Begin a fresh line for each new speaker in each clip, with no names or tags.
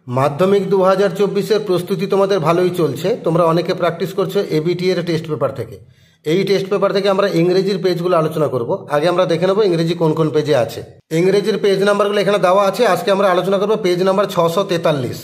মাধ্যমিক 2024-এর প্রস্তুতি তোমাদের ভালোই চলছে। তোমরা অনেকে প্র্যাকটিস করছো এবিটি এর টেস্ট পেপার থেকে। এই টেস্ট পেপার থেকে আমরা ইংরেজির পেজগুলো আলোচনা করব। আগে আমরা দেখে নেব ইংরেজি কোন কোন পেজে আছে। ইংরেজির পেজ নাম্বারগুলো এখানে দেওয়া আছে। আজকে আমরা আলোচনা করব পেজ নাম্বার 643।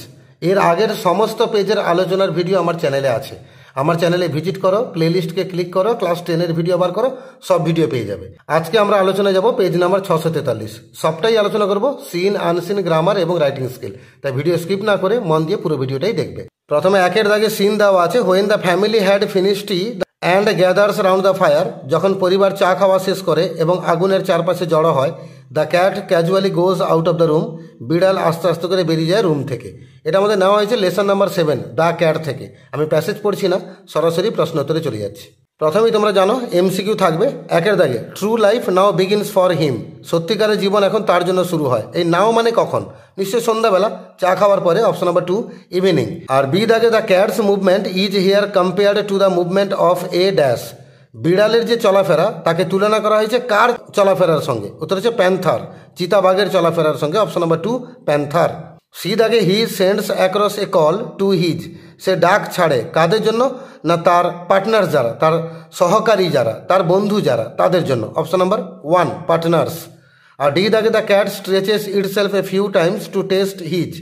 এর আগের সমস্ত পেজের আলোচনার ভিডিও আমার চ্যানেলে আছে। আমার চ্যানেলে ভিজিট করো, প্লেলিস্টকে ক্লিক করো, ক্লাস 10-এর ভিডিও বার করো, সব ভিডিও পেয়ে যাবে। আজকে আমরা আলোচনা যাব পেজ নাম্বার 643। সবটাই আলোচনা করব সিন, আনসিন, গ্রামার এবং রাইটিং স্কিল। তাই ভিডিও স্কিপ না করে মন দিয়ে পুরো ভিডিওটাই দেখবে। প্রথমে একের দাগে সিন দেওয়া আছে। When the family had finished T and gathers round the fire, যখন পরিবার চা খাওয়া শেষ করে এবং আগুনের চারপাশে জড়ো হয়। The cat casually goes out of the room, বিড়াল আস্তে আস্তে করে বেরিয়ে যায় রুম থেকে। এটা আমাদের নেওয়া হয়েছে লেসন নাম্বার 7 দ্য ক্যাট থেকে। আমি প্যাসেজ পড়ছি না, সরাসরি প্রশ্ন উত্তরে চলে যাচ্ছি। প্রথমেই তোমরা জানো এমসিকিউ থাকবে। একের দাগে true life now begins for him, সত্যিকারের জীবন এখন তার জন্য শুরু হয়। এই নাও মানে কখন? নিশ্চয়ই সন্ধ্যাবেলা চা খাওয়ার পরে, অপশন নাম্বার 2 ইভিনিং। আর বি দাগে the cat's movement is here compared to the movement of a dash, বিড়ালের যে চলাফেরা তাকে তুলনা করা হয়েছে কার চলাফেরার সঙ্গে? উত্তর হচ্ছে প্যান্থার, চিতাবাঘের চলাফেরার সঙ্গে, অপশন নাম্বার 2 প্যান্থার। সি দাগে he sends across a call to his, সে ডাক ছাড়ে কাদের জন্য? না তার পার্টনার্স যারা, তার সহকারী যারা, তার বন্ধু যারা, তাদের জন্য, অপশন নাম্বার 1 পার্টনার্স। আর ডি দাগে the cat stretches itself a few times to test his,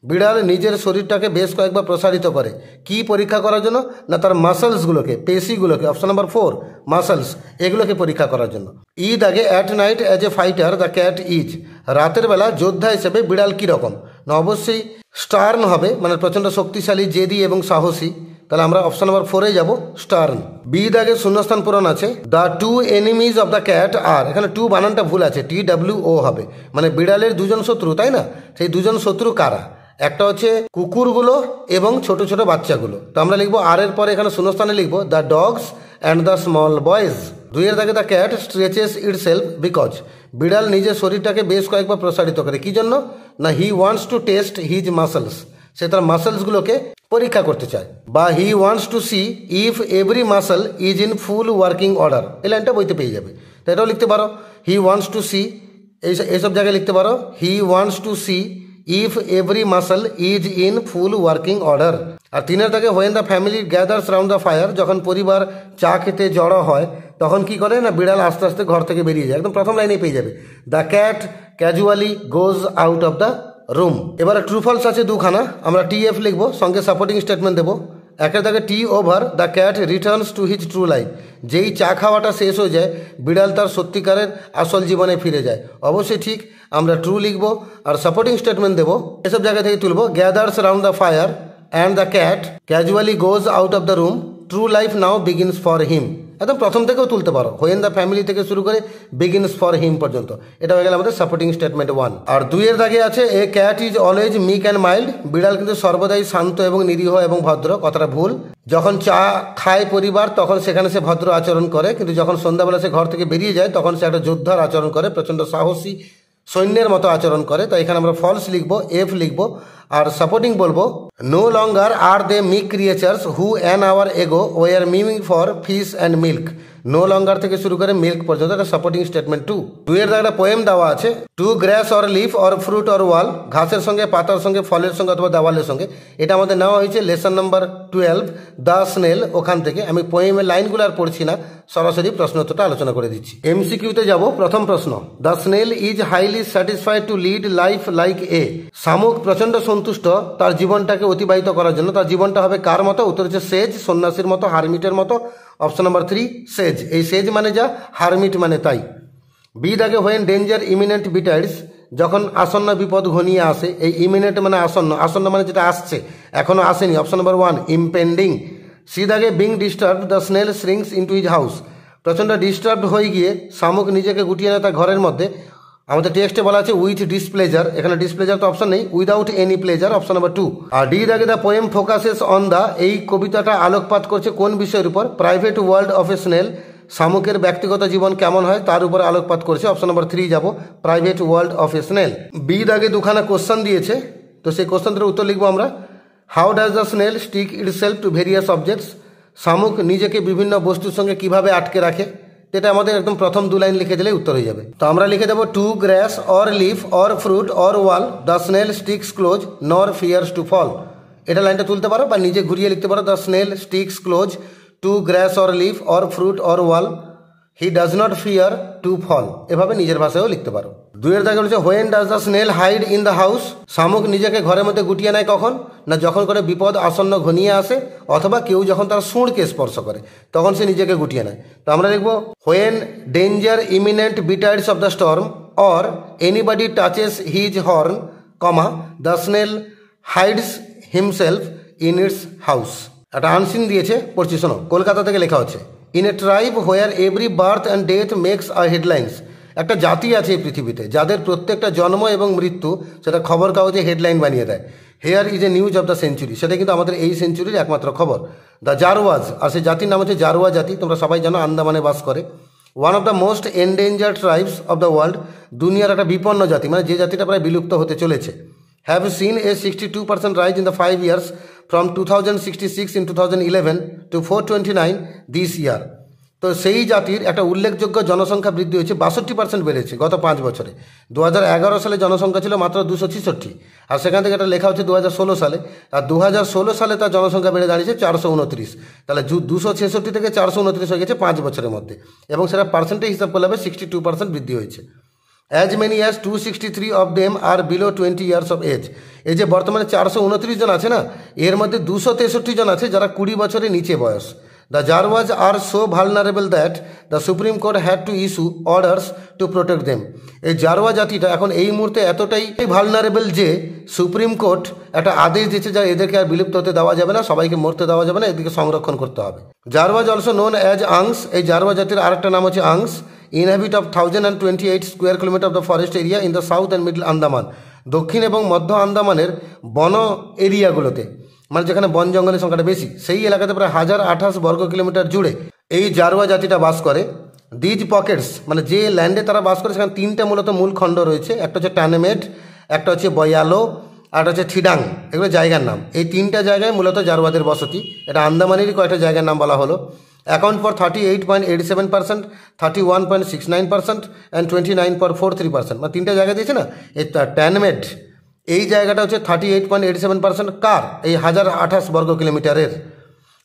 বিড়াল নিজের শরীরটাকে বেশ কয়েকবার প্রসারিত করে কি পরীক্ষা করার জন্য? না তার মাসেলসগুলোকে, পেশিগুলোকে, অপশন নাম্বার 4 মাসেলস, এগুলোকে পরীক্ষা করার জন্য। ই দাগে at night as a fighter the cat is, রাতের বেলা যোদ্ধা হিসেবে বিড়াল কীরকম? না অবশ্যই স্টার্ন হবে, মানে প্রচণ্ড শক্তিশালী, জেদি এবং সাহসী। তাহলে আমরা অপশন নাম্বার 4-এ যাবো, স্টার্ন। বি দাগে শূন্যস্থান পূরণ আছে। The two enemies of the cat are, এখানে টু বানানটা ভুল আছে, TWO হবে, মানে বিড়ালের দুজন শত্রু, তাই না? সেই দুজন শত্রু কারা? একটা হচ্ছে কুকুরগুলো এবং ছোট ছোট বাচ্চাগুলো। তো আমরা লিখবো আর এর পরে এখানে শূন্যস্থানে লিখবো the dogs and the small boys. দুইয়ের দাগে the cat stretches itself because, বিড়াল নিজের শরীরটাকে বেশ কয়েকবার প্রসারিত করে কি জন্য? না he wants to test his muscles, সে তার মাসেলসগুলোকে পরীক্ষা করতে চায়। বা he wants to see if every muscle is in full working order, এই লাইনটা বইতে পেয়ে যাবে। তো এটাও লিখতে পারো হি ওয়ান্টস টু সি, এইসব জায়গায় লিখতে পারো he wants to see if every muscle is in full working order. আর তিনের দাগে when the family gathers round the fire, যখন পরিবার চা খেতে জড়ো হয় তখন কি করে? না বিড়াল আস্তে আস্তে ঘর থেকে বেরিয়ে যায়। একদম প্রথম লাইনেই পেয়ে যাবে, the cat casually goes out of the room. এবারে ট্রু ফলস আছে দুখানা, আমরা TF লিখবো, সঙ্গে সাপোর্টিং স্টেটমেন্ট দেবো। একের দাগে tea over the cat returns to his true life, যেই চা খাওয়াটা শেষ হয়ে যায় বিড়াল তার সত্যিকারের আসল জীবনে ফিরে যায়। অবশ্যই ঠিক, আমরা ট্রু লিখবো আর সাপোর্টিং স্টেটমেন্ট দেবো। এসব জায়গা থেকে তুলবো gathers round the fire and the cat casually goes out of the room, true life now begins for him. একদম প্রথম থেকেও তুলতে পারো, হোয়েন দ্য ফ্যামিলি থেকে শুরু করে বিগিনস ফর হিম পর্যন্ত। এটা হয়ে গেল আমাদের সাপোর্টিং স্টেটমেন্ট 1। আর দুইয়ের দাগে আছে a cat is always meek and mild, বিড়াল কিন্তু সর্বদাই শান্ত এবং নিরীহ এবং ভদ্র। কথাটা ভুল। যখন চা খায় পরিবার তখন সেখানে সে ভদ্র আচরণ করে, কিন্তু যখন সন্ধ্যাবেলা সে ঘর থেকে বেরিয়ে যায় তখন সে একটা যোদ্ধার আচরণ করে, প্রচণ্ড সাহসী সৈন্যের মতো আচরণ করে। তাই এখানে আমরা ফলস লিখবো, F লিখবো। আর সাপোর্টিং বলবো no longer are they meek creatures who an hour ago were miming for fish and milk, no longer থেকে শুরু করে মিল্ক পর্যন্ত, একটা সাপোর্টিং স্টেটমেন্ট 2। দুইয়ের দাগে একটা পোয়েম দেওয়া আছে, two grass or leaf or fruit or ওয়াল, ঘাসের সঙ্গে, পাতার সঙ্গে, ফলের সঙ্গে অথবা দেওয়ালের সঙ্গে। এটা আমাদের নেওয়া হয়েছে লেসন নাম্বার 12 দ্য স্নেল, ওখান থেকে। আমি পোয়েমের লাইনগুলো আর পড়ছি না, সরাসরি প্রশ্ন উত্তরটা আলোচনা করে দিচ্ছি। MCQতে যাব। প্রথম প্রশ্ন, the snail is highly satisfied to lead life like a, শামুক প্রচণ্ড সন্তুষ্ট তার জীবনটাকে অতিবাহিত করার জন্য। তার জীবনটা হবে কার মতো? উত্তর হচ্ছে সেজ, সন্ন্যাসীর মতো, হারমিটের মতো, অপশন নাম্বার 3 সেজ। এই সেজ মানে যা, হারমিট মানে তাই। বি দাগে হোয়েন ডেঞ্জার ইমিনেন্ট বিটাইডস, যখন আসন্ন বিপদ ঘনিয়ে আসে। এই ইমিনেন্ট মানে আসন্ন, আসন্ন মানে যেটা আসছে, এখনো আসেনি, অপশন নাম্বার 1 ইম্পেন্ডিং। সি দাগে being disturbed the snail shrinks into his house, প্রচণ্ড ডিস্টার্বড হয়ে গিয়ে শামুক নিজেকে গুটিয়ে নেয় তার ঘরের মধ্যে। আমাদের টেক্সটে বলা আছে উইথ ডিসপ্লেজার, এখানে ডিসপ্লেজার তো অপশন নেই, without any pleasure, option number 2। আর ডি দাগে the poem focuses on the, এই কবিতাটা আলোকপাত করছে কোন বিষয়ের উপর? Private world of a snail, শামুকের ব্যক্তিগত জীবন কেমন হয় তার উপর আলোকপাত করছে, অপশন নাম্বার 3 যাব, private world of a snail. B দাগে দুখানা কোশ্চেন দিয়েছে, তো সেই কোশ্চেনটার উত্তর লিখবো আমরা। How does the snail stick itself to various objects, শামুক নিজেকে বিভিন্ন বস্তুর সঙ্গে কিভাবে আটকে রাখে? এটা আমাদের একদম প্রথম 2 লাইন লিখে দিলেই উত্তর হয়ে যাবে। তো আমরা লিখে দেবো to grass or leaf or fruit or wall the snail sticks close nor fears to fall. এটা লাইনটা তুলতে পারো বা নিজে ঘুরিয়ে লিখতে পারো the snail sticks close to grass or leaf or fruit or wall he does not fear to fall. এভাবে নিজের ভাষায়ও লিখতে পারো। 2 দাগে বলছে when does the snail hide in the house. শামুক নিজেকে ঘরের মধ্যে গুটিয়ে নেয় কখন? না যখন করে বিপদ আসন্ন ঘনিয়ে আসে অথবা কেউ যখন তার সুঁড়কে স্পর্শ করে তখন সে নিজেকে গুটিয়ে নেয়। তো আমরা লিখবো when danger imminent betides of the storm or anybody touches his horn comma the snail hides himself in its house. একটা আনসিন দিয়েছে, পড়ছি শোনো। কলকাতা থেকে লেখা হচ্ছে in a tribe where every birth and death makes a headlines. একটা জাতি আছে এই পৃথিবীতে যাদের প্রত্যেকটা জন্ম এবং মৃত্যু সেটা খবর কাগজে হেডলাইন বানিয়ে দেয়। Hair is a news of the century. সেটা কিন্তু আমাদের এই সেঞ্চুরির একমাত্র খবর। দ্য জারওয়াজ, আর সেই জাতির নাম হচ্ছে জারোয়া জাতি। তোমরা সবাই জানো আন্দামানে বাস করে। One of the most endangered tribes of the world. দুনিয়ার একটা বিপন্ন জাতি, মানে যে জাতিটা প্রায় বিলুপ্ত হতে চলেছে। Have seen A 62% rise in the 5 years from 2066 in 2011 to 429 this ইয়ার। তো সেই জাতির একটা উল্লেখযোগ্য জনসংখ্যা বৃদ্ধি হয়েছে, 62% বেড়েছে গত 5 বছরে। 2011 সালে জনসংখ্যা ছিল মাত্র 266, আর সেখান থেকে একটা লেখা হচ্ছে 2016 সালে, আর 2016 সালে তার জনসংখ্যা বেড়ে দাঁড়িয়েছে 429। তাহলে 266 থেকে 429 হয়ে গেছে 5 বছরের মধ্যে, এবং সেটা পার্সেন্টেজ হিসাব করলে হবে 62% বৃদ্ধি হয়েছে। As many as 263 of them are below 20 years of age. এই যে বর্তমানে 429 জন আছে না, এর মধ্যে 263 জন আছে যারা 20 বছরের নিচে বয়স। The Jarawas are so vulnerable that the Supreme Court had to issue orders to protect them. এই জারওয়া জাতিটা এখন এই মুহূর্তে এতটাই ভালনারেবল যে সুপ্রিম কোর্ট একটা আদেশ দিয়েছে যা এদেরকে আর বিলুপ্ত হতে দেওয়া যাবে না, সবাইকে মরতে দেওয়া যাবে না, এদেরকে সংরক্ষণ করতে হবে। Jarawas also known as Angs. এই জারওয়া জাতির আরেকটা নাম হচ্ছে Angs. Inhabit of 1028 square kilometre of the forest area in the south and middle Andaman. দক্ষিণ এবং মধ্য আন্দামানের বন এরিয়াগুলোতে, মানে যেখানে বন জঙ্গলের সংখ্যাটা বেশি, সেই এলাকাতে প্রায় 1028 বর্গ কিলোমিটার জুড়ে এই জারওয়া জাতিটা বাস করে। দিজ পকেটস, মানে যে ল্যান্ডে তারা বাস করে সেখানে 3টে মূলত মূল খণ্ড রয়েছে। একটা হচ্ছে টানেমেট, একটা হচ্ছে বয়ালো, আর একটা হচ্ছে থিডাং। এগুলো জায়গার নাম। এই 3টা জায়গায় মূলত জারওয়াদের বসতি। এটা আন্দামানেরই কয়েকটা জায়গার নাম বলা হলো। Account for 38.87%, 31.69% and 29.43%। মানে 3টে জায়গা দিয়েছে না। এই ট্যানমেট এই জায়গাটা হচ্ছে 38.87% কার? এই 1028 বর্গ কিলোমিটারের।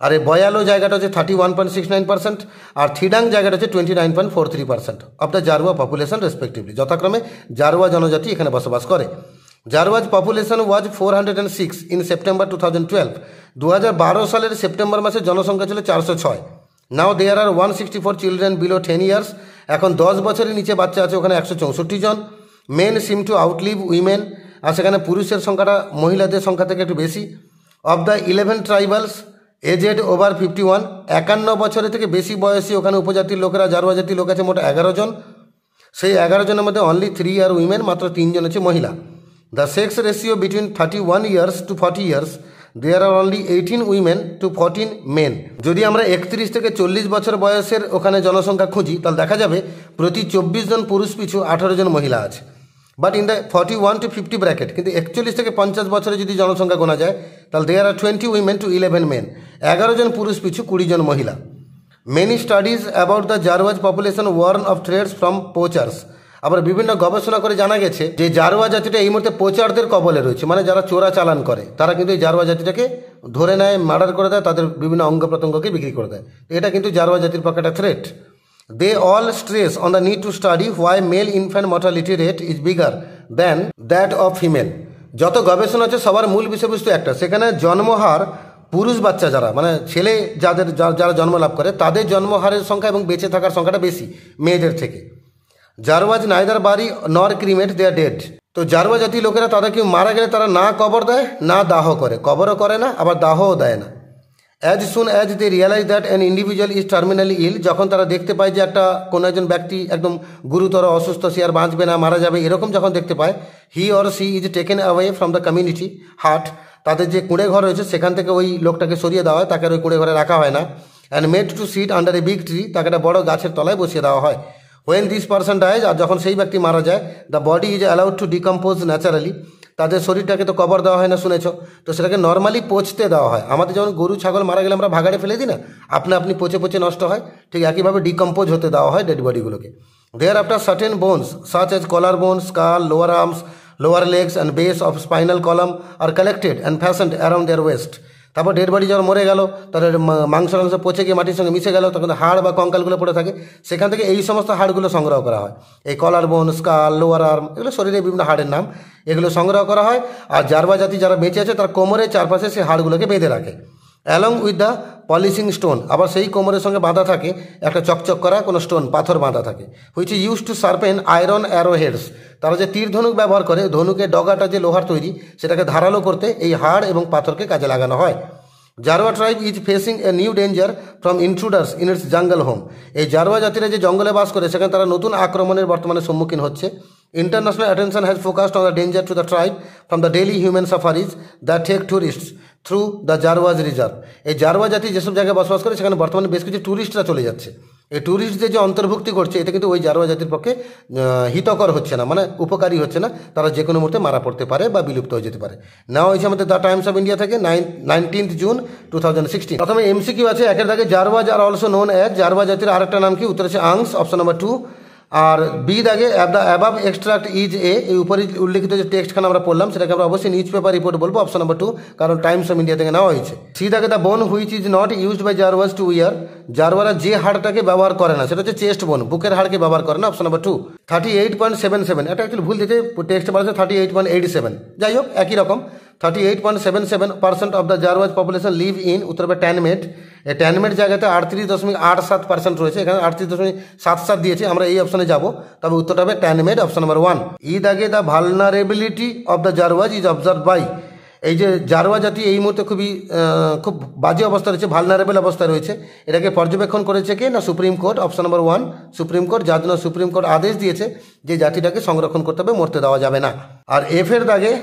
আর এই বয়ালো জায়গাটা হচ্ছে 31.69%, আর থিডাং জায়গাটা হচ্ছে 29.43% অফ দ্য জারওয়া পপুলেশন রেসপেক্টিভলি। যথাক্রমে জারওয়া জনজাতি এখানে বসবাস করে। জারওয়াজ পপুলেশন ওয়াজ 406 ইন সেপ্টেম্বর 2012। 2012 সালের সেপ্টেম্বর মাসে জনসংখ্যা ছিল 406। নাও দেয়ার আর 164 চিলড্রেন বিলো 10 years। এখন 10 বছরের নিচে বাচ্চা আছে ওখানে 164 জন। মেন সিম টু আউটলিভ উইমেন, আর সেখানে পুরুষের সংখ্যাটা মহিলাদের সংখ্যা থেকে একটু বেশি। Of the 11 tribals AZ over 51, 51 বছরের থেকে বেশি বয়সী ওখানে উপজাতির লোকেরা, জারওয়া জাতির লোক আছে মোট 11 জন। সেই 11 জনের মধ্যে অনলি 3 আর উইমেন, মাত্র 3 জন হচ্ছে মহিলা। The sex ratio between 31 years to 40 years, there are only 18 women to 14 men. যদি আমরা 31 থেকে 40 বছর বয়সের ওখানে জনসংখ্যা খুঁজি তাহলে দেখা যাবে প্রতি 24 জন পুরুষ পিছু 18 জন মহিলা আছে। But in the 41 to 50 bracket, কিন্তু 41 থেকে 50 বছরে যদি জনসংখ্যা গোনা যায় তাহলে there are 20 women to 11 men. 11 জন পুরুষ পিছু 20 জন মহিলা। Many studies about the Jarawas population warn of threats from poachers. আবার বিভিন্ন গবেষণা করে জানা গেছে যে জারওয়া জাতিটা এই মুহূর্তে পোচারদের কবলে রয়েছে, মানে যারা চোরা চালান করে তারা কিন্তু এই জারওয়া জাতিটাকে ধরে নেয়, মার্ডার করে দেয়, তাদের বিভিন্ন অঙ্গ প্রত্যঙ্গকে বিক্রি করে দেয়। এটা কিন্তু জারওয়া জাতির পক্ষে একটা threat. They all stress on the need to study why male infant mortality rate is bigger than that of female. যত গবেষণা আছে সবার মূল বিষয়বস্তু একটা, সেখানে জন্মহার পুরুষ বাচ্চা যারা, মানে ছেলে যারা জন্ম লাভ করে তাদের জন্মহারের সংখ্যা এবং বেঁচে থাকার সংখ্যাটা বেশি মেয়েদের থেকে। জারওয়াজ নাইদার বাড়ি নর ক্রিমেট দেয়ার ডেড। তো জারওয়া জাতির লোকেরা তাদের কেউ মারা গেলে তারা না কবর দেয় না দাহ করে, কবরও করে না আবার দাহও দেয় না। As soon as they realise that an individual is terminally ill, যখন তারা দেখতে পায় যে কোনো একজন ব্যক্তি একদম গুরুতর অসুস্থ, সে আর বাঁচবে না, মারা যাবে, এরকম যখন দেখতে পায়, he or she is taken away from the community hut. তাদের যে কুঁড়ে ঘর রয়েছে সেখান থেকে ওই লোকটাকে সরিয়ে দেওয়া হয়, তাকে ওই কুঁড়ে ঘরে রাখা হয় না। And made to sit under a big tree, তাকে একটা বড় গাছের তলায় বসিয়ে দেওয়া হয়। হোয়েন দিস পারসন ডাইজ, আর যখন সেই ব্যক্তি মারা যায়, the body is allowed to decompose naturally, তাদের শরীরটাকে তো কবর দেওয়া হয় না শুনেছো, তো সেটাকে নর্মালি পচতে দেওয়া হয়। আমাদের যেমন গরু ছাগল মারা গেলে আমরা ভাগাড়ে ফেলে দিই না, আপনি আপনি পচে পচে নষ্ট হয়, ঠিক একইভাবে ডিকম্পোজ হতে দেওয়া হয় ডেড বডিগুলোকে। Thereafter certain bones such as collar bone, skull, lower arms, lower legs and base of spinal column are collected and fashioned around their waist. তারপর ডেড বডি যখন মরে গেল, তার মাংস পচে গিয়ে মাটির সঙ্গে মিশে গেল, তখন হাড় বা কঙ্কালগুলো পড়ে থাকে, সেখান থেকে এই সমস্ত হাড়গুলো সংগ্রহ করা হয়। এই কলার বোন, স্কাল, লোয়ার আর্ম, এগুলো শরীরে বিভিন্ন হাড়ের নাম, এগুলো সংগ্রহ করা হয়। আর জারবা জাতি যারা বেঁচে আছে তার কোমরের চারপাশে সেই হাড়গুলোকে বেঁধে রাখে along with the polishing stone. আবার সেই কোমরের সঙ্গে বাঁধা থাকে একটা চকচক করা কোনো স্টোন, পাথর বাঁধা থাকে, which is use to sharpen iron arrow heads. তারা যে তীর ধনুক ব্যবহার করে, ধনুকের ডগাটা যে লোহার তৈরি, সেটাকে ধারালো করতে এই হাড় এবং পাথরকে কাজে লাগানো হয়। Jarawa tribe is facing a new danger from intruders in its jungle home. এই জারোয়া জাতিরা যে জঙ্গলে বাস করে, সেখানে তারা নতুন আক্রমণের বর্তমানে সম্মুখীন হচ্ছে। International attention has focused on the danger to the tribe from the daily human safaris that take tourists through the Jarawas reserve. এই জারোয়া জাতি যেসব জায়গায় বসবাস করে, সেখানে বর্তমানে বেশ কিছু ট্যুরিস্টরা চলে যাচ্ছে। এই ট্যুরিস্টদের যে অন্তর্ভুক্তি করছে, এটা কিন্তু ওই জারোয়া জাতির পক্ষে হিতকর হচ্ছে না, মানে উপকারী হচ্ছে না। তারা যে কোনো মুহূর্তে মারা পড়তে পারে বা বিলুপ্ত হয়ে যেতে পারে। নেওয়া হয়েছে আমাদের দ্য টাইমস অফ ইন্ডিয়া থেকে 19 জুন 2016। প্রথমে এমসিকিউ আছে, একের দাগে জারওয়াজ আর অলসো নোন অ্যাজ। জারওয়া জাতির আরেকটা নাম কি? উত্তর আছে আংস, অপশন নাম্বার 2। আর বি দাগে the above extract is a, এই উপরে উল্লেখিত যে টেক্সটখানে আমরা পড়লাম, সেটাকে আমরা অবশ্যই নিউজ পেপার রিপোর্ট বলবো, অপশন নাম্বার 2, কারণ টাইমস অফ ইন্ডিয়া থেকে নেওয়া হয়েছে। সি দাগে the bone which is not used by Jarawas to wear. জারওয়ারা যে হাড়টাকে ব্যবহার করে না, সেটা হচ্ছে চেস্ট বোন, বুকের হাড়কে ব্যবহার করে না, অপশন নাম্বার 2। 38.77, এটা অ্যাকচুয়ালি ভুল দিয়েছে, টেক্সট বলা আছে 38.87, যাই হোক একই রকম। 38.77% of the Jarawas population live in, উত্তর হবে ট্যানমেট। এই ট্যানমেট জায়গাতে 38.87% রয়েছে, এখানে 38.77 দিয়েছে, আমরা এই অপশনে যাব, তবে উত্তরটা হবে ট্যানমেট, অপশন নাম্বার 1। ই দাগে the vulnerability of the Jarawas is observe by. এই যে জারওয়া জাতি এই মুহূর্তে খুব বাজে অবস্থা রয়েছে, ভালনারেবল অবস্থায় রয়েছে, এটাকে পর্যবেক্ষণ করেছে কে? না supreme court, option number 1 supreme court, যার জন্য সুপ্রিম কোর্ট আদেশ দিয়েছে যে জাতিটাকে সংরক্ষণ করতে হবে, মরতে দেওয়া যাবে না। আর এফের দাগে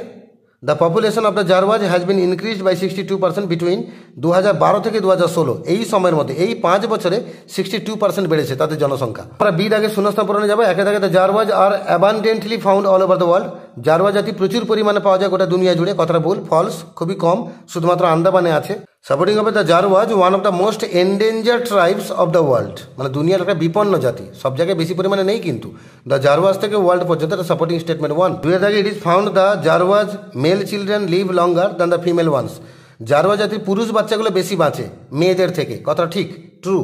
the population of the Jarawas has been increased by 62% between 2012 থেকে 2016, এই সময়ের মধ্যে, এই 5 বছরে 62% বেড়েছে তাদের জনসংখ্যা। আমরা বি দাগে শূন্যস্থান পূরণে যাবো। একে দাগে the Jarawas are abundantly found all over the world. Jarawa জাতি প্রচুর পরিমাণে পাওয়া যায় গোটা দুনিয়া জুড়ে, কথাটা ভুল, ফলস, খুবই কম, শুধুমাত্র আন্দামানে আছে। সাপোর্টিং হবে the Jarawas one of the most endanger tribes of the world, মানে দুনিয়ার একটা বিপন্ন জাতি, সব জায়গায় বেশি পরিমাণে নেই, কিন্তু দ্য জারওয়াজ থেকে ওয়ার্ল্ড পর্যন্ত এটা সাপোর্টিং স্টেটমেন্ট 1। দুই দাগে it is found the Jarawas male children live longer than the female ones. Jarawa জাতির পুরুষ বাচ্চাগুলো বেশি বাঁচে মেয়েদের থেকে, কথা ঠিক, true.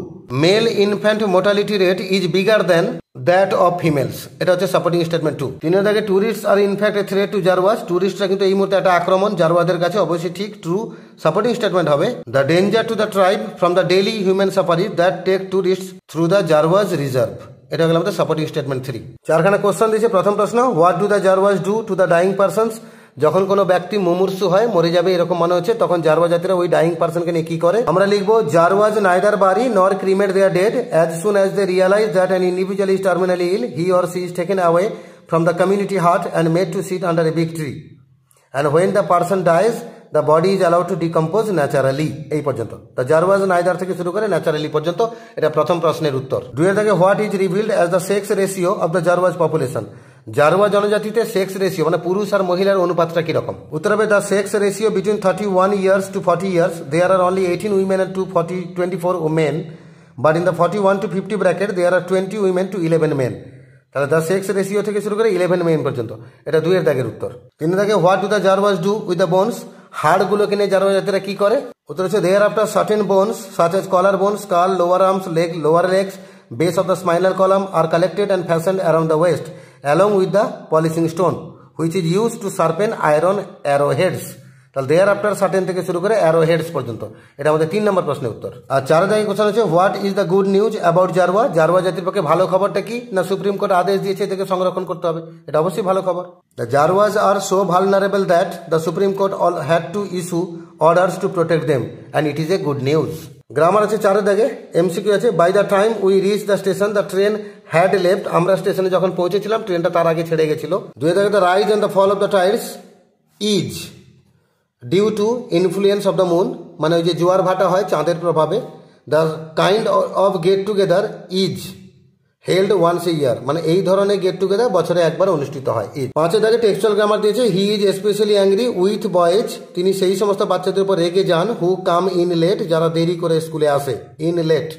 Male infant mortality rate is bigger than that of females, এটা হচ্ছে সাপোর্টিং স্টেটমেন্ট 2। তিনের দাগে tourist are in fact a threat to Jarawas. ট্যুরিস্টরা কিন্তু এই মুহূর্তে একটা আক্রমণ জারওয়াদের কাছে, অবশ্যই ঠিক, ট্রু। সাপোর্টিং স্টেটমেন্ট হবে the danger to the tribe from the daily human safari that take tourist through the Jarawas reserve, এটা হলো আমাদের সাপোর্টিং স্টেটমেন্ট 3। চারখানা কোশ্চেন দিয়েছে। প্রথম প্রশ্ন, what do the Jarawas do to the dying persons. যখন কোনো ব্যক্তি মুমূর্ষু হয়, মরে যাবে এরকম মনে হচ্ছে, তখন জারওয়া জাতিরা ওই ডাইং পারসনকে নিয়ে কি করে? আমরা লিখবো জারওয়াজ neither bury nor cremate their dead as soon as they realise that an individual is terminally ill, he or she is taken away from the community hut and made to sit under a big tree and when the person dies the body is allowed to decompose naturally. এই পর্যন্ত the জারওয়াজ neither থেকে শুরু করে naturally পর্যন্ত, এটা প্রথম প্রশ্নের উত্তর। দুইয়ের থেকে what is revealed as the sex ratio of the Jarawas population. Jarawa জনজাতিতে সেক্স রেশিও মানে পুরুষ আর মহিলার অনুপাতটা কিরকম? উত্তর হবে the sex ratio between 31 years to 40 years there are only 18 women and 24 men, but in the 41 to 50 bracket there are 20 women to 11 men। তাহলে দ্য সেক্স রেশিও থেকে শুরু করে 11 মেন পর্যন্ত, এটা 2 এর দাগের উত্তর। 3 দাগে what do the Jarawas do with the bones. হাড়গুলোকে নিয়ে জারওয়া জাতিরা কি করে? উত্তর হচ্ছে thereafter certain bones such as collar bone, skull, lower arms, leg, lower legs, base of the spinal column are collected and fastened around the waist along with the polishing stone which is used to sharpen iron arrowheads। তাহলে দেয়ার after certain থেকে শুরু করে arrowheads পর্যন্ত, এটা আমাদের 3 নম্বর প্রশ্নের উত্তর। আর 4 দাগে কোশ্চেন হচ্ছে what is the good news about Jarawa. Jarawa জাতির পক্ষে ভালো খবরটা কি? না সুপ্রিম কোর্ট আদেশ দিয়েছে এদেরকে সংরক্ষণ করতে হবে, এটা অবশ্যই ভালো খবর। The Jarawas are so vulnerable that the Supreme Court all had to issue orders to protect them and it is a good news. Grammar আছে 4 দাগে। এমসিকিউ আছে by the time we reach the station the train had left. আমরা স্টেশনে যখন পৌঁছেছিলাম ট্রেনটা তার আগে ছেড়ে গেছিল। 2 দাগে the rise and the fall of the tides is due to influence of the moon, মানে ওই যে জোয়ার ভাটা হয় চাঁদের প্রভাবে। The kind of get together is held once a year, মানে এই ধরনের গেট টুগেদার বছরে একবার অনুষ্ঠিত হয়। 5 দাগে টেক্সচুয়াল গ্রামার দিয়েছে, he is specially angry with boys, তিনি সেই সমস্ত বাচ্চাদের উপর রেগে যান, হু কাম ইন লেট, যারা দেরি করে স্কুলে আসে, in late.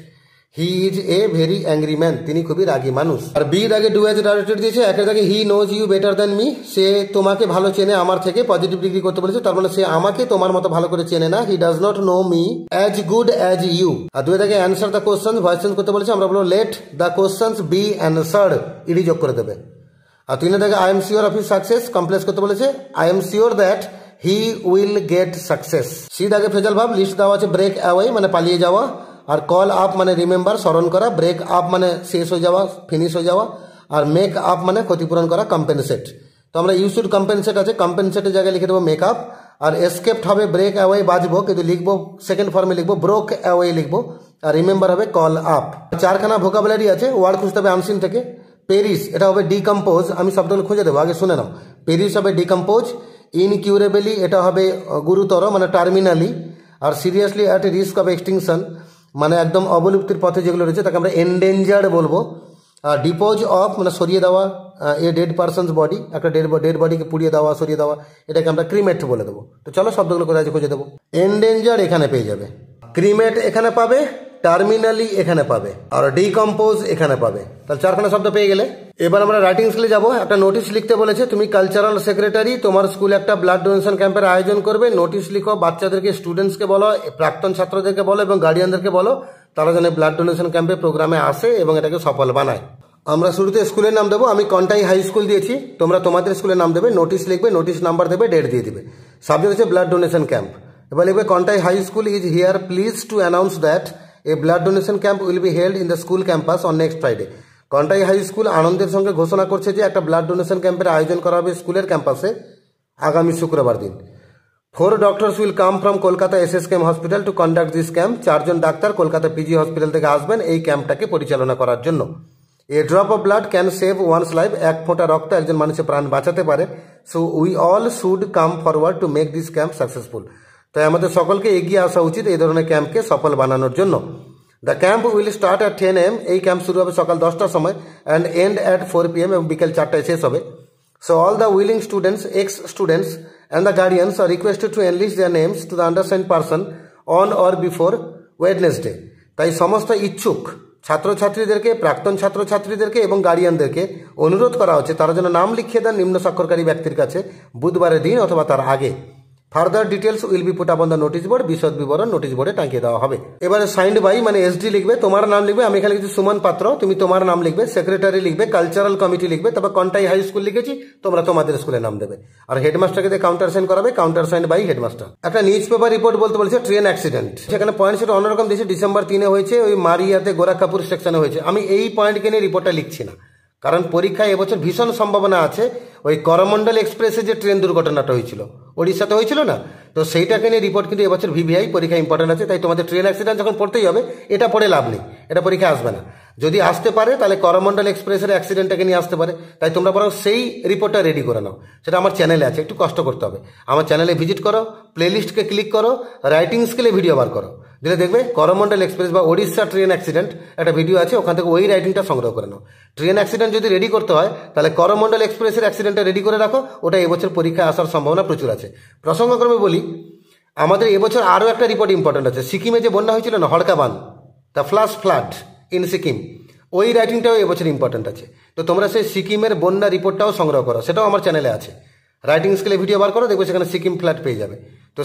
He is a very angry man, তিনি খুবই রাগী মানুষ। আর বি দাগে ডু অ্যাজ ডাইরেক্টেড দিয়েছে, একের দাগে he knows you better than me, সে তোমাকে ভালো চেনে আমার থেকে, পজিটিভ ডিগ্রি করতে বলেছে, তার মানে সে আমাকে তোমার মতো ভালো করে চেনে না। He does not know me as good as you. আর 2 দাগে answer the question, voice change করতে বলেছে, আমরা বলবো let the questions be answered, ED যোগ করে দেবে। আর 3 দাগে I am sure of his success, complex করতে বলেছে, I am sure that he will get success. C দাগে ফ্রেজাল ভার্ব লিস্ট দেওয়া আছে, ব্রেক অ্যাওয়ে মানে পালিয়ে যাওয়া, আর কল আপ মানে রিমেম্বার স্মরণ করা, ব্রেক আপ মানে শেষ হয়ে যাওয়া, ফিনিশ হয়ে যাওয়া, আর মেক আপ মানে ক্ষতিপূরণ করা, কম্পেনসেট। তো আমরা ইউ শুড কম্পেনসেট আছে, কম্পেনসেটের জায়গায় লিখে দেবো মেক আপ। আর এসকেপ্ট হবে ব্রেক অ্যাওয়ে বাজবো, কিন্তু লিখবো সেকেন্ড ফর্মে লিখবো ব্রোক অ্যাওয়ে লিখবো, আর রিমেম্বার হবে কল আপ। 4খানা ভোকাবুলারি আছে, ওয়ার্ড খুঁজতে হবে আনসিন থেকে। পেরিস এটা হবে ডিকম্পোজ, আমি শব্দগুলো খুঁজে দেবো, আগে শুনে নাও। পেরিস হবে ডিকম্পোজ, ইনকিউরেবলি এটা হবে গুরুতর মানে terminally, are seriously at risk of extinction মানে একদম অবলুপ্তির পথে যেগুলো রয়েছে তাকে আমরা এন্ডেঞ্জার্ড বলবো। আর ডিপোজ অফ মানে সরিয়ে দেওয়া, এ ডেড পারসনস বডি, একটা ডেড বডিকে পুড়িয়ে দেওয়া, সরিয়ে দেওয়া, এটাকে আমরা ক্রিমেট বলে দেবো। তো চলো শব্দগুলো কোথায় আছে খুঁজে দেবো। এন্ডেঞ্জার্ড এখানে পেয়ে যাবে, ক্রিমেট এখানে পাবে, টার্মিনালি এখানে পাবে, আর ডিকম্পোজ এখানে পাবে। তাহলে 4খানা শব্দ পেয়ে গেলে এবার আমরা রাইটিং স্কিলে যাবো। একটা নোটিশ লিখতে বলেছে, তুমি কালচারাল সেক্রেটারি, তোমার স্কুলে একটা ব্লাড ডোনেশন ক্যাম্পের আয়োজন করবে, নোটিশ লিখো, বাচ্চাদেরকে স্টুডেন্টসকে বলো, প্রাক্তন ছাত্রদেরকে বলো এবং গার্ডিয়ানদেরকে বলো তারা যেন ব্লাড ডোনেশন ক্যাম্পে প্রোগ্রামে আসে এবং এটাকে সফল বানায়। আমরা শুরুতে স্কুলের নাম দেবো, আমি কন্টাই হাই স্কুল দিয়েছি, তোমরা তোমাদের স্কুলের নাম দেবে, নোটিশ লিখবে, নোটিশ নাম্বার দেবে, ডেট দিয়ে দিবে। সাবজেক্ট হচ্ছে ব্লাড ডোনেশন ক্যাম্প। এবার লিখবে Contai high school is here please to announce that a blood donation camp will be held in the school campus on next Friday. Contai high school আনন্দের সঙ্গে ঘোষণা করছে যে একটা ব্লাড ডোনেশন ক্যাম্পের আয়োজন করা হবে স্কুলের ক্যাম্পাসে আগামী শুক্রবার দিন। 4 doctors will come from Kolkata SSKM hospital to conduct this camp, 4 জন ডাক্তার কলকাতা পিজি হসপিটাল থেকে আসবেন এই ক্যাম্পটাকে পরিচালনা করার জন্য। A drop of blood can save one's life, এক ফোঁটা রক্ত একজন মানুষের প্রাণ বাঁচাতে পারে। So we all should come forward to make this camp successful, তাই আমাদের সকলকে এগিয়ে আসা উচিত এই ধরনের ক্যাম্পকে সফল বানানোর জন্য। The camp will start at 10 AM, এই ক্যাম্প শুরু হবে সকাল 10টার সময়, অ্যান্ড এন্ড অ্যাট 4 PM এবং বিকেল 4টায় শেষ হবে। So all the willing students, x students and the guardians are requested to enlist their names to the undersigned person on or before Wednesday. তাই সমস্ত ইচ্ছুক ছাত্রছাত্রীদেরকে, প্রাক্তন ছাত্রছাত্রীদেরকে এবং গার্ডিয়ানদেরকে অনুরোধ করা হচ্ছে তারা যেন নাম লিখিয়ে দেন নিম্ন স্বাক্ষরকারী ব্যক্তির কাছে বুধবারের দিন অথবা তার আগে। Further details will be put up on the notice board, বিশদ বিবরণ নোটিশ বোর্ডে টাঙিয়ে দেওয়া হবে। এবারে সাইন্ড বাই মানে SD লিখবে, তোমার নাম লিখবে, আমি এখানে লিখেছি সুমন পাত্র, তুমি তোমার নাম লিখবে, সেক্রেটারি লিখবে, কালচারাল কমিটি লিখবে, তারপর কন্টাই হাই স্কুল লিখেছি, তোমরা তোমাদের স্কুলের নাম দেবে। আর হেডমাস্টারকে দিয়ে কাউন্টার সাইন করাবে, কাউন্টার সাইন বাই হেডমাস্টার। একটা নিউজ পেপার রিপোর্ট বলতে বলেছে ট্রেন অ্যাক্সিডেন্ট, সেখানে পয়েন্ট সেটা অন্যরকম দিয়েছে, ডিসেম্বর 3 হয়েছে, ওই মারিয়াতে গোরাখাপুর সেকশনে হয়েছে। আমি এই পয়েন্টকে নিয়ে রিপোর্টটা লিখছি না, কারণ পরীক্ষায় এবছর ভীষণ সম্ভাবনা আছে ওই করমণ্ডল এক্সপ্রেসে যে ট্রেন দুর্ঘটনাটা হয়েছিল ওড়িশাতে হয়েছিল না, তো সেইটাকে নিয়ে রিপোর্ট কিন্তু এবছর VVI পরীক্ষা ইম্পর্টেন্ট আছে। তাই তোমাদের ট্রেন অ্যাক্সিডেন্ট যখন পড়তেই হবে, এটা পড়ে লাভ নেই, এটা পরীক্ষায় আসবে না। যদি আসতে পারে তাহলে করমণ্ডল এক্সপ্রেসের অ্যাক্সিডেন্টটাকে নিয়ে আসতে পারে, তাই তোমরা বরং সেই রিপোর্টটা রেডি করে নাও, সেটা আমার চ্যানেলে আছে, একটু কষ্ট করতে হবে। আমার চ্যানেলে ভিজিট করো, প্লেলিস্টকে ক্লিক করো, রাইটিং স্কেলে ভিডিও বার করো, দিলে দেখবে করমণ্ডল এক্সপ্রেস বা ওড়িশা ট্রেন অ্যাক্সিডেন্ট একটা ভিডিও আছে, ওখান থেকে ওই রাইটিংটা সংগ্রহ করে নাও। ট্রেন অ্যাক্সিডেন্ট যদি রেডি করতে হয় তাহলে করমণ্ডল এক্সপ্রেসের অ্যাক্সিডেন্টটা রেডি করে রাখো, ওটা এবছর পরীক্ষায় আসার সম্ভাবনা প্রচুর আছে। প্রসঙ্গক্রমে বলি, আমাদের এবছর আরও একটা রিপোর্ট ইম্পর্টেন্ট আছে, সিকিমে যে বন্যা হয়েছিল না, হড়কাবান, the flash flood in Sikkim, ওই রাইটিংটাও এবছর ইম্পর্টেন্ট আছে। তো তোমরা সেই সিকিমের বন্যা রিপোর্টটাও সংগ্রহ করো, সেটাও আমার চ্যানেলে আছে, রাইটিং স্কেলে ভিডিও বার করো, দেখবে সেখানে সিকিম ফ্ল্যাট পেয়ে যাবে। তো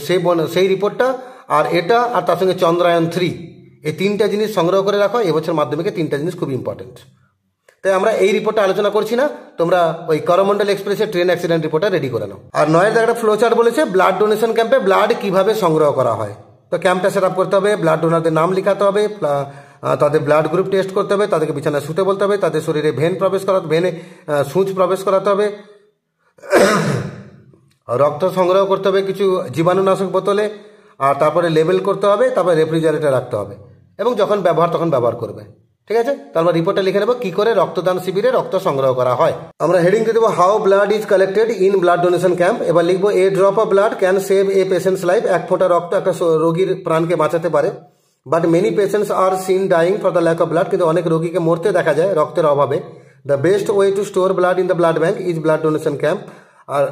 সেই রিপোর্টটা আর এটা আর তার সঙ্গে চন্দ্রায়ন 3, এই 3টা জিনিস সংগ্রহ করে রাখো, এবছর মাধ্যমিকে 3টা জিনিস খুব ইম্পর্টেন্ট। তাই আমরা এই রিপোর্টটা আলোচনা করছি না, তোমরা ওই করমণ্ডল এক্সপ্রেসের ট্রেন অ্যাক্সিডেন্ট রিপোর্টটা রেডি করে নাও। আর 9 একটা ফ্লো চার্ট বলেছে ব্লাড ডোনেশন ক্যাম্পে ব্লাড কিভাবে সংগ্রহ করা হয়। তো ক্যাম্পটা সেট আপ করতে হবে, ব্লাড ডোনারদের নাম লেখাতে হবে, তাদের ব্লাড গ্রুপ টেস্ট করতে হবে, তাদেরকে বিছানায় শুতে বলতে হবে, তাদের শরীরে ভেনে সূচ প্রবেশ করাতে হবে, রক্ত সংগ্রহ করতে হবে কিছু জীবাণুনাশক বোতলে, আর তারপরে লেবেল করতে হবে, তারপরে রেফ্রিজারেটরে রাখতে হবে, এবং যখন ব্যবহার তখন ব্যবহার করবে। ঠিক আছে, তারপর রিপোর্টে লিখে নেবো কি করে রক্তদান শিবিরে রক্ত সংগ্রহ করা হয়। আমরা হেডিং দিয়ে দেবো how blood is collected in blood donation camp. এবার লিখবো a drop of blood can save a patient's life, এক ফোঁটা রক্ত একটা রোগীর প্রাণকে বাঁচাতে পারে। But many patients are seen dying for the lack of blood, কিন্তু অনেক রোগীকে মরতে দেখা যায় রক্তের অভাবে। The best way to store blood in the blood bank is blood donation camp. আর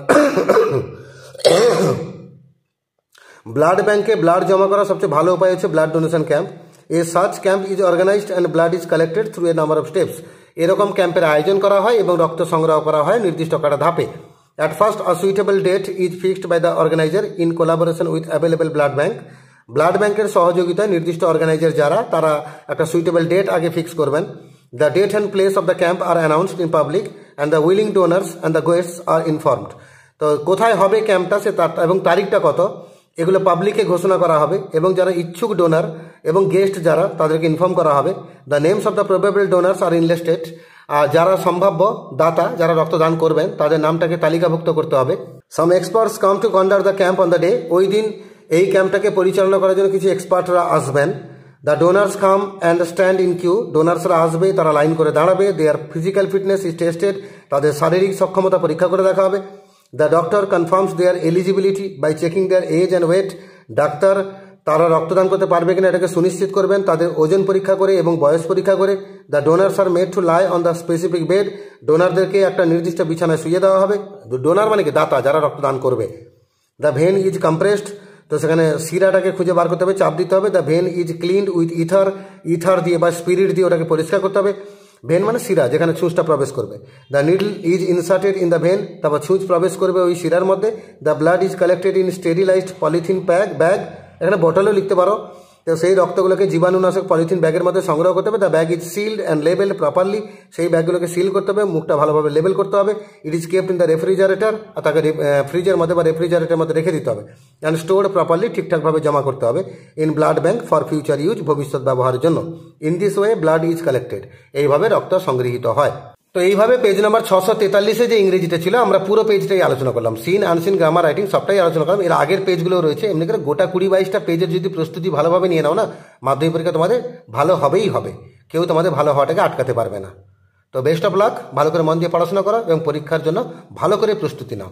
ব্লাড ব্যাঙ্কে ব্লাড জমা করার সবচেয়ে ভালো উপায় হচ্ছে blood donation camp. A such camp is organised and blood is collected through a number of steps. এরকম ক্যাম্পের আয়োজন করা হয় এবং রক্ত সংগ্রহ করা হয় নির্দিষ্ট কটা ধাপে। At first a suitable date is fixed by the organiser in collaboration with available blood bank. Blood ব্যাঙ্কের সহযোগিতায় নির্দিষ্ট অর্গানাইজার যারা তারা একটা সুইটেবল ডেট আগে ফিক্স করবেন। The date and place of the camp are announced in public and the willing donors and the guests are informed. তো কোথায় হবে ক্যাম্পটা সে এবং তারিখটা কত এগুলো পাবলিকে ঘোষণা করা হবে এবং যারা ইচ্ছুক ডোনার এবং গেস্ট যারা তাদেরকে ইনফর্ম করা হবে। The names of the probable donors are enlisted. আর যারা সম্ভাব্য দাতা যারা রক্তদান করবেন তাদের নামটাকে তালিকাভুক্ত করতে হবে। Some experts come to conduct the camp on the day. ওই দিন এই ক্যাম্পটাকে পরিচালনা করার জন্য কিছু এক্সপার্টরা আসবেন। The donors come and stand in queue. ডোনার্সরা আসবে, তারা লাইন করে দাঁড়াবে। Their physical fitness is tested. তাদের শারীরিক সক্ষমতা পরীক্ষা করে দেখা হবে। The doctor confirms their eligibility by checking their age and weight. ডাক্তার তারা রক্তদান করতে পারবে কিনা এটাকে সুনিশ্চিত করবেন তাদের ওজন পরীক্ষা করে এবং বয়স পরীক্ষা করে। The donors are made to lie on the specific bed. ডোনারদেরকে একটা নির্দিষ্ট বিছানায় শুয়ে দেওয়া হবে। ডোনার মানে কি দাতা যারা রক্তদান করবে। The when is compressed. তো সেখানে শিরাটাকে খুঁজে বার করতে হবে, চাপ দিতে হবে। The when is cleaned with ether দিয়ে বা স্পিরিট দিয়ে ওটাকে পরিষ্কার করতে হবে। ভেন মানে শিরা যেখানে ছুঁচটা প্রবেশ করবে। The needle is inserted in the vein. তারপর ছুঁচ প্রবেশ করবে ওই শিরার মধ্যে। The blood is collected in sterilised polythene bag. এখানে বটলও লিখতে পারো। তো সেই রক্তগুলোকে জীবাণুনাশক পলিথিন ব্যাগের মধ্যে সংগ্রহ করতে হবে। The bag is sealed and label properly. সেই ব্যাগগুলোকে সিল করতে হবে, মুখটা ভালোভাবে লেবেল করতে হবে। It is kept in the refrigerator. আর তাকে ফ্রিজের মধ্যে বা রেফ্রিজারেটরের মধ্যে রেখে দিতে হবে। অ্যান্ড স্টোর্ড প্রপারলি, ঠিকঠাকভাবে জমা করতে হবে। In blood bank for future use, ভবিষ্যৎ ব্যবহারের জন্য। In this way blood is collected. এইভাবে রক্ত সংগৃহীত হয়। তো এইভাবে পেজ নাম্বার 643 যে ইংরেজিটা ছিল আমরা পুরো পেজটাই আলোচনা করলাম। সিন আনসিন গ্রামার রাইটিং সবটাই আলোচনা করলাম। এর আগের পেজগুলো রয়েছে। এমনি করে গোটা 20-22টা পেজের যদি প্রস্তুতি ভালোভাবে নিয়ে নাও না, মাধ্যমিক পরীক্ষা তোমাদের ভালো হবেই হবে। কেউ তোমাদের ভালো হওয়াটাকে আটকাতে পারবে না। তো বেস্ট অফ লাক। ভালো করে মন দিয়ে পড়াশোনা করো এবং পরীক্ষার জন্য ভালো করে প্রস্তুতি নাও।